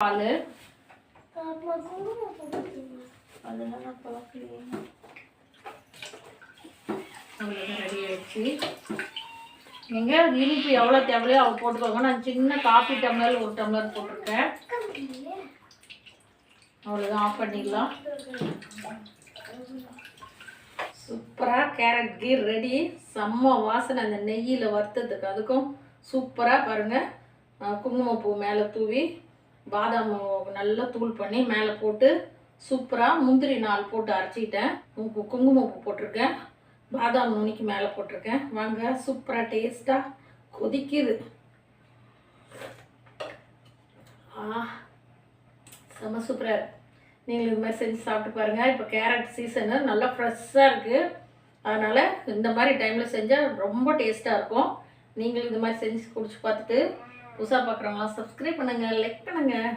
பால் அதெல்லாம் நான் பார்க்கலையே. அவ்வளோதான் ரெடி ஆகிடுச்சு. நீங்கள் இனிப்பு எவ்வளோ தேவையோ அவள் போட்டுக்கோங்க. நான் சின்ன காஃபி டம்ளர் 1 டம்ளர் போட்டிருக்கேன். அவ்வளோதான், ஆஃப் பண்ணிடலாம். சூப்பராக கேரட் கீர் ரெடி. செம்ம வாசனை அந்த நெய்யில் வறுத்ததுக்கு அதுக்கும் சூப்பராக பாருங்கள். குங்குமப்பூ மேலே தூவி பாதாம் நல்லா தூள் பண்ணி மேலே போட்டு சூப்பராக முந்திரி 4 போட்டு அரைச்சிக்கிட்டேன். குங்குமப்பூ போட்டிருக்கேன், பாதாம் நுனிக்கு மேலே போட்டிருக்கேன். வாங்க, சூப்பராக டேஸ்ட்டாக கொதிக்குது. செம்ம சூப்பராக இருக்குது. நீங்கள் இது மாதிரி செஞ்சு சாப்பிட்டு பாருங்கள். இப்போ கேரட் சீசனு நல்லா ஃப்ரெஷ்ஷாக இருக்குது. அதனால் இந்த மாதிரி டைமில் செஞ்சால் ரொம்ப டேஸ்ட்டாக இருக்கும். நீங்களும் இது மாதிரி செஞ்சு குடிச்சு பார்த்துட்டு புதுசாக பார்க்குறவங்களாம் சப்ஸ்கிரைப் பண்ணுங்கள், லைக் பண்ணுங்கள்.